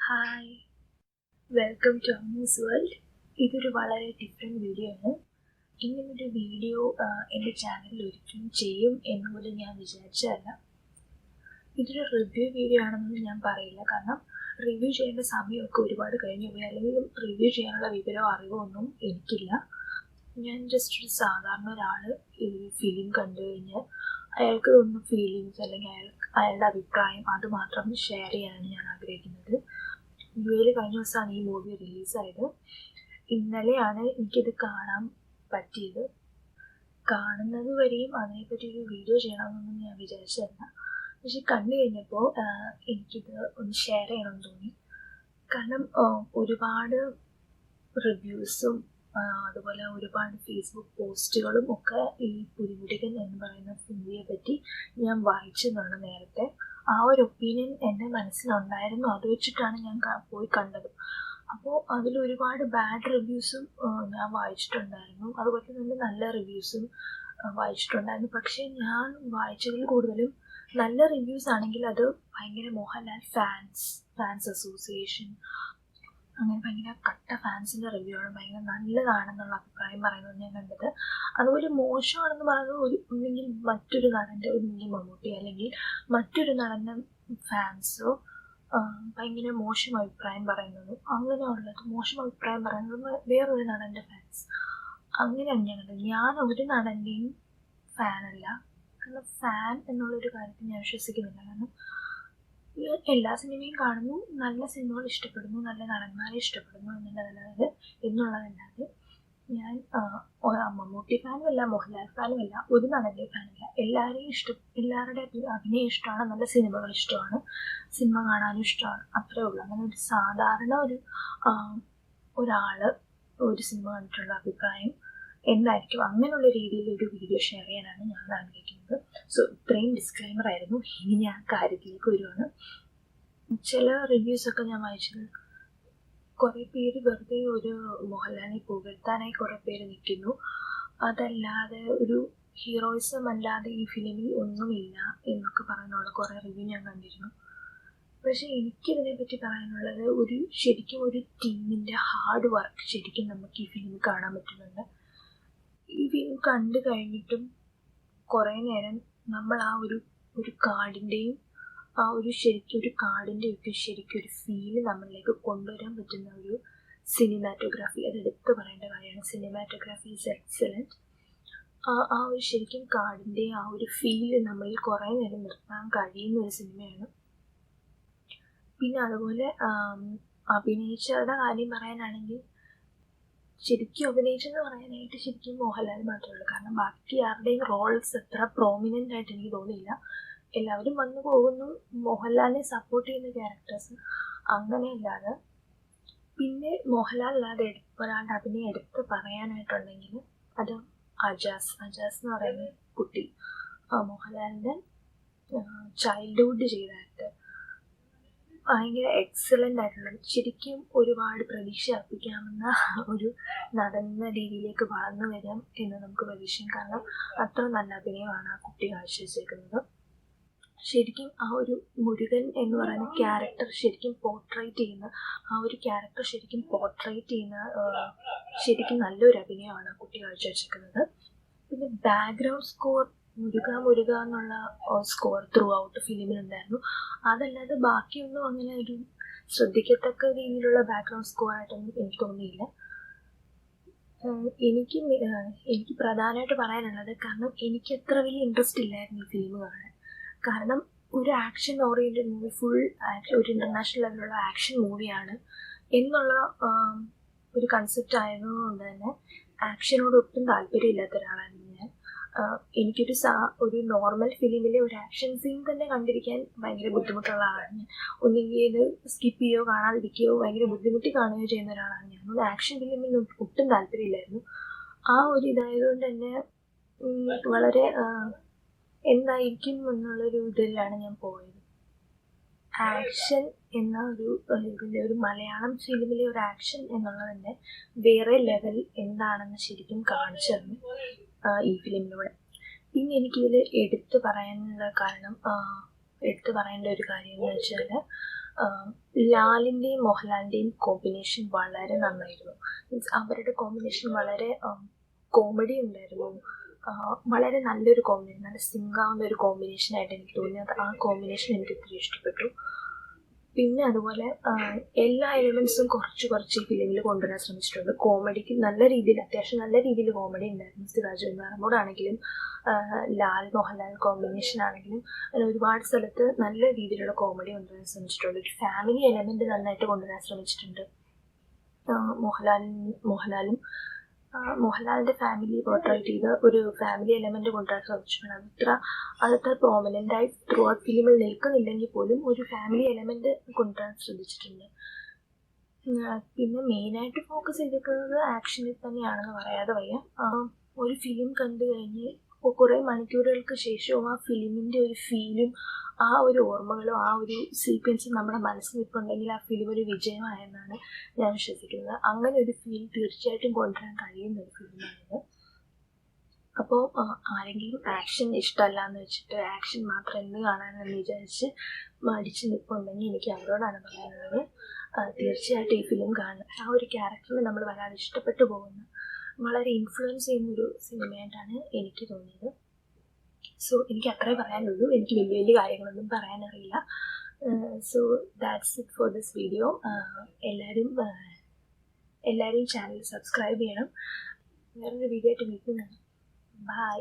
Hi, welcome to Ammu's world. ഇതൊരു വളരെ different video ആണ്. ഇങ്ങനൊരു വീഡിയോ എൻ്റെ ചാനലിൽ ഒരിക്കലും ചെയ്യും എന്നുപോലും ഞാൻ വിചാരിച്ചതല്ല. ഇതൊരു റിവ്യൂ വീഡിയോ ആണെന്നൊന്നും ഞാൻ പറയില്ല, കാരണം റിവ്യൂ ചെയ്യേണ്ട സമയമൊക്കെ ഒരുപാട് കഴിഞ്ഞു പോയി, അല്ലെങ്കിൽ റിവ്യൂ ചെയ്യാനുള്ള വിവരമോ അറിവോ ഒന്നും എനിക്കില്ല. ഞാൻ ജസ്റ്റ് ഒരു സാധാരണ ഒരാൾ ഈ ഫിലിം കണ്ടു കഴിഞ്ഞാൽ അയാൾക്ക് തോന്നുന്ന ഫീലിങ്സ് അല്ലെങ്കിൽ അയാളുടെ അഭിപ്രായം അത് മാത്രം ഷെയർ ചെയ്യാനാണ് ഞാൻ ആഗ്രഹിക്കുന്നത്. യു.എയിൽ കഴിഞ്ഞ ദിവസമാണ് ഈ മൂവി റിലീസായത്. ഇന്നലെയാണ് എനിക്കിത് കാണാൻ പറ്റിയത്. കാണുന്നത് വരെയും അതിനെപ്പറ്റി ഒരു വീഡിയോ ചെയ്യണമെന്നൊന്നും ഞാൻ വിചാരിച്ചതല്ല. പക്ഷെ കണ്ടു കഴിഞ്ഞപ്പോൾ എനിക്കിത് ഒന്ന് ഷെയർ ചെയ്യണമെന്ന് തോന്നി. കാരണം ഒരുപാട് റിവ്യൂസും അതുപോലെ ഒരുപാട് ഫേസ്ബുക്ക് പോസ്റ്റുകളും ഒക്കെ ഈ പുലിമുരുകൻ എന്ന് പറയുന്ന മൂവിയെ പറ്റി ഞാൻ വായിച്ചതാണ് നേരത്തെ. ആ ഒരു ഒപ്പീനിയൻ എൻ്റെ മനസ്സിലുണ്ടായിരുന്നു, അത് വെച്ചിട്ടാണ് ഞാൻ പോയി കണ്ടത്. അപ്പോൾ അതിലൊരുപാട് ബാഡ് റിവ്യൂസും ഞാൻ വായിച്ചിട്ടുണ്ടായിരുന്നു, അതുപോലെ തന്നെ നല്ല റിവ്യൂസും വായിച്ചിട്ടുണ്ടായിരുന്നു. പക്ഷേ ഞാൻ വായിച്ചതിൽ കൂടുതലും നല്ല റിവ്യൂസ് ആണെങ്കിൽ അത് ഭയങ്കര മോഹൻലാൽ ഫാൻസ് അസോസിയേഷൻ, അങ്ങനെ ഭയങ്കര കട്ട ഫാൻസിൻ്റെ റിവ്യൂ ആണ്, ഭയങ്കര നല്ലതാണെന്നുള്ള അഭിപ്രായം പറയുന്നത് ഞാൻ കണ്ടത്. അതുപോലെ മോശമാണെന്ന് പറയുന്നത് ഒന്നെങ്കിൽ മറ്റൊരു നടൻ്റെ, ഒന്നെങ്കിൽ മമ്മൂട്ടി അല്ലെങ്കിൽ മറ്റൊരു നടൻ്റെ ഫാൻസോ ഭയങ്കര മോശം അഭിപ്രായം പറയുന്നതും, അങ്ങനെയുള്ളത് മോശം അഭിപ്രായം പറയുന്നത് വേറൊരു നടൻ്റെ ഫാൻസ്, അങ്ങനെയാണ് ഞാൻ കണ്ടത്. ഞാൻ ഒരു നടൻ്റെയും ഫാനല്ല, കാരണം ഫാൻ എന്നുള്ളൊരു കാര്യത്തിൽ ഞാൻ വിശ്വസിക്കുന്നില്ല. കാരണം എല്ലാ സിനിമയും കാണുന്നു, നല്ല സിനിമകൾ ഇഷ്ടപ്പെടുന്നു, നല്ല നടന്മാരെ ഇഷ്ടപ്പെടുന്നു എന്നുള്ളതല്ലാതെ ഞാൻ മമ്മൂട്ടി ഫാനുമല്ല, മോഹൻലാൽ ഫാനുമല്ല, ഒരു നടൻ്റെ ഫാനല്ല. എല്ലാവരുടെ അഭിനയം ഇഷ്ടമാണ്, നല്ല സിനിമകൾ ഇഷ്ടമാണ്, സിനിമ കാണാനും ഇഷ്ടമാണ്, അത്രേ ഉള്ളൂ. അങ്ങനെ ഒരു സാധാരണ ഒരാൾ ഒരു സിനിമ കണ്ടിട്ടുള്ള അഭിപ്രായം എന്തായിരിക്കും, അങ്ങനെയുള്ള രീതിയിൽ ഒരു വീഡിയോ ഷെയർ ചെയ്യാനാണ് ഞാൻ ആഗ്രഹിക്കുന്നത്. സോ ഇത്രയും ഡിസ്ക്ലൈമർ ആയിരുന്നു. ഇനി ഞാൻ കാര്യത്തിലേക്ക് വരുവാണ്. ചില റിവ്യൂസൊക്കെ ഞാൻ വായിച്ചത്, കുറേ പേര് വെറുതെ ഒരു മോഹൻലാലിനെ പുകഴ്ത്താനായി കുറേ പേര് നിൽക്കുന്നു, അതല്ലാതെ ഒരു ഹീറോയിസം അല്ലാതെ ഈ ഫിലിമിൽ ഒന്നുമില്ല എന്നൊക്കെ പറയാനുള്ള കുറേ റിവ്യൂ ഞാൻ കണ്ടിരുന്നു. പക്ഷേ എനിക്കിതിനെപ്പറ്റി പറയാനുള്ളത്, ശരിക്കും ഒരു ടീമിൻ്റെ ഹാർഡ് വർക്ക് ശരിക്കും നമുക്ക് ഈ ഫിലിം കാണാൻ പറ്റുന്നുണ്ട്. ഈ ഫിലിം കണ്ടു കഴിഞ്ഞിട്ടും കുറേ നേരം നമ്മൾ ആ ഒരു കാടിൻ്റെയും ശരിക്കും ഒരു കാടിൻ്റെയൊക്കെ ശരിക്കും ഒരു ഫീല് നമ്മളിലേക്ക് കൊണ്ടുവരാൻ പറ്റുന്ന ഒരു സിനിമാറ്റോഗ്രാഫി, അത് എടുത്തു പറയേണ്ട കാര്യമാണ്. Cinematography is excellent. ആ ഒരു ശരിക്കും കാടിൻ്റെ ആ ഒരു ഫീല് നമ്മളിൽ കുറേ നേരം നിർത്താൻ കഴിയുന്ന ഒരു സിനിമയാണ്. പിന്നെ അതുപോലെ അഭിനയിച്ചവരുടെ കാര്യം പറയാനാണെങ്കിൽ, ശരിക്കും അഭിനയിച്ചെന്ന് പറയാനായിട്ട് ശരിക്കും മോഹൻലാൽ മാത്രമേ ഉള്ളൂ. കാരണം ബാക്കി ആരുടെയും റോൾസ് അത്ര പ്രോമിനൻ്റ് ആയിട്ട് എനിക്ക് തോന്നിയില്ല. എല്ലാവരും വന്നു പോകുന്നു, മോഹൻലാലിനെ സപ്പോർട്ട് ചെയ്യുന്ന ക്യാരക്ടേഴ്സ്, അങ്ങനെയല്ലാതെ. പിന്നെ മോഹൻലാൽ അല്ലാതെ ഒരാളുടെ അഭിനയം എടുത്ത് പറയാനായിട്ടുണ്ടെങ്കിൽ അത് അജാസ് എന്ന് പറയുന്ന കുട്ടി, മോഹൻലാലിൻ്റെ ചൈൽഡ്ഹുഡ് ചെയ്ത ആക്ടർ, ഭയങ്കര എക്സലൻ്റ് ആയിട്ടുള്ള, ശരിക്കും ഒരുപാട് പ്രതീക്ഷ അർപ്പിക്കാവുന്ന ഒരു നടന്ന രീതിയിലേക്ക് വളർന്നു വരാം എന്ന് നമുക്ക് പ്രതീക്ഷിക്കാം. കാരണം അത്ര നല്ല അഭിനയമാണ് ആ കുട്ടി കാഴ്ചവെച്ചേക്കുന്നത്. ശരിക്കും ആ ഒരു മുരുകൻ എന്ന് പറയുന്ന ക്യാരക്ടർ ശരിക്കും പോർട്രേറ്റ് ചെയ്യുന്ന ശരിക്കും നല്ലൊരു അഭിനയമാണ് ആ കുട്ടി കാഴ്ചവെച്ചേക്കുന്നത്. പിന്നെ ബാക്ക്ഗ്രൗണ്ട് സ്കോർ, മുരുക എന്നുള്ള സ്കോർ ത്രൂ ഔട്ട് ഫിലിമിലുണ്ടായിരുന്നു. അതല്ലാതെ ബാക്കിയൊന്നും അങ്ങനെ ഒരു ശ്രദ്ധിക്കത്തക്ക രീതിയിലുള്ള ബാക്ക്ഗ്രൗണ്ട് സ്കോർ ആയിട്ടൊന്നും എനിക്ക് തോന്നിയില്ല. എനിക്ക് പ്രധാനമായിട്ട് പറയാനുള്ളത്, കാരണം എനിക്ക് അത്ര വലിയ ഇൻട്രസ്റ്റ് ഇല്ലായിരുന്നു ഈ ഫിലിം കാണാൻ. കാരണം ഒരു ആക്ഷൻ ഓറിയൻറ്റഡ് മൂവി, ഒരു ഇൻ്റർനാഷണൽ ലെവലുള്ള ആക്ഷൻ മൂവിയാണ് എന്നുള്ള ഒരു കൺസെപ്റ്റ് ആയതുകൊണ്ട് തന്നെ ആക്ഷനോട് ഒട്ടും താല്പര്യമില്ലാത്ത ഒരാളായിരുന്നു ഞാൻ. ഒരു നോർമൽ ഫിലിമിലെ ഒരു ആക്ഷൻ സീൻ തന്നെ കണ്ടിരിക്കാൻ ഭയങ്കര ബുദ്ധിമുട്ടുള്ള ആളാണ് ഞാൻ. ഒന്നെങ്കിൽ ഇത് സ്കിപ്പ് ചെയ്യുകയോ കാണാതിരിക്കുകയോ ഭയങ്കര ബുദ്ധിമുട്ടി കാണുകയോ ചെയ്യുന്ന ഒരാളാണ് ഞാൻ. ഒരു ആക്ഷൻ ഫിലിമിൽ ഒട്ടും താല്പര്യമില്ലായിരുന്നു. ആ ഒരു ഇതായതുകൊണ്ട് തന്നെ വളരെ എന്തായിരിക്കും എന്നുള്ളൊരു ഇതിലാണ് ഞാൻ പോയത്. ആക്ഷൻ എന്ന ഒരു മലയാളം ഫിലിമിലെ ഒരു ആക്ഷൻ എന്നുള്ളതിൻ്റെ വേറെ ലെവൽ എന്താണെന്ന് ശരിക്കും കാണിച്ചു തന്നു ഈ ഫിലിമിലൂടെ. പിന്നെ എനിക്കിതിൽ എടുത്തു പറയേണ്ട ഒരു കാര്യം എന്ന് വെച്ചാൽ, ലാലിൻ്റെയും മോഹൻലാലിൻ്റെയും കോമ്പിനേഷൻ വളരെ നന്നായിരുന്നു. മീൻസ് അവരുടെ കോമ്പിനേഷൻ വളരെ കോമഡി ഉണ്ടായിരുന്നു. വളരെ നല്ലൊരു കോമ്പിനേഷൻ, നല്ല സിങ്കാവുന്ന ഒരു കോമ്പിനേഷനായിട്ട് എനിക്ക് തോന്നി. ആ കോമ്പിനേഷൻ എനിക്ക് ഒത്തിരി ഇഷ്ടപ്പെട്ടു. പിന്നെ അതുപോലെ എല്ലാ എലിമെൻസും കുറച്ച് ഈ ഫിലിമിൽ കൊണ്ടുവരാൻ ശ്രമിച്ചിട്ടുണ്ട്. കോമഡിക്ക് അത്യാവശ്യം നല്ല രീതിയിൽ കോമഡി ഉണ്ടായിരുന്നു. സിറാജ് വെഞ്ഞാറമ്മൂടാണെങ്കിലും ലാൽ മോഹൻലാൽ കോമ്പിനേഷൻ ആണെങ്കിലും അങ്ങനെ ഒരുപാട് സ്ഥലത്ത് നല്ല രീതിയിലുള്ള കോമഡി കൊണ്ടുവരാൻ ശ്രമിച്ചിട്ടുണ്ട്. ഒരു ഫാമിലി എലമെൻറ്റ് നന്നായിട്ട് കൊണ്ടുവരാൻ ശ്രമിച്ചിട്ടുണ്ട്. മോഹൻലാലിൻ്റെ ഫാമിലി പോർട്രേറ്റ് ചെയ്ത ഒരു ഫാമിലി എലമെൻറ്റ് കൊണ്ടുവരാൻ ശ്രമിച്ചിട്ടുണ്ട്. അതത്ര പ്രോമിനൻ്റായി ത്രൂ ഔട്ട് ഫിലിമിൽ നിൽക്കുന്നില്ലെങ്കിൽ പോലും ഒരു ഫാമിലി എലമെൻറ്റ് കൊണ്ടുവരാൻ ശ്രദ്ധിച്ചിട്ടുണ്ട്. പിന്നെ മെയിനായിട്ട് ഫോക്കസ് ചെയ്തിരിക്കുന്നത് ആക്ഷനിൽ തന്നെയാണെന്ന് പറയാതെ വയ്യ. ഒരു ഫിലിം കണ്ടു കഴിഞ്ഞ് കുറേ മണിക്കൂറുകൾക്ക് ശേഷവും ആ ഫിലിമിൻ്റെ ഒരു ഫീലും ആ ഒരു ഓർമ്മകളും ആ ഒരു സീക്വൻസും നമ്മുടെ മനസ്സിൽ നിൽപ്പുണ്ടെങ്കിൽ ആ ഫിലിം ഒരു വിജയമായെന്നാണ് ഞാൻ വിശ്വസിക്കുന്നത്. അങ്ങനെ ഒരു ഫീൽ തീർച്ചയായിട്ടും കൊണ്ടുവരാൻ കഴിയുന്ന ഒരു ഫിലിമാണിത്. അപ്പോൾ ആരെങ്കിലും ആക്ഷൻ ഇഷ്ടമല്ല എന്ന് വെച്ചിട്ട് ആക്ഷൻ മാത്രം എന്ത് കാണാനെന്ന് വിചാരിച്ച് മടിച്ച് നിൽപ്പുണ്ടെങ്കിൽ എനിക്ക് അവരോടാണ് പറയാനുള്ളത്, തീർച്ചയായിട്ടും ഈ ഫിലിം കാണുക. ആ ഒരു ക്യാരക്ടറിന് നമ്മൾ വല്ലാതെ ഇഷ്ടപ്പെട്ടു പോകുന്ന, വളരെ ഇൻഫ്ലുവൻസ് ചെയ്യുന്നൊരു സിനിമയായിട്ടാണ് എനിക്ക് തോന്നിയത്. സോ എനിക്ക് അത്രേ പറയാനുള്ളൂ. എനിക്ക് വലിയ കാര്യങ്ങളൊന്നും പറയാനറിയില്ല. So that's it for this video. എല്ലാവരും ചാനൽ സബ്സ്ക്രൈബ് ചെയ്യണം. വേറൊരു വീഡിയോ ആയിട്ട് മീറ്റ് ചെയ്യുന്നതാണ്. ബൈ.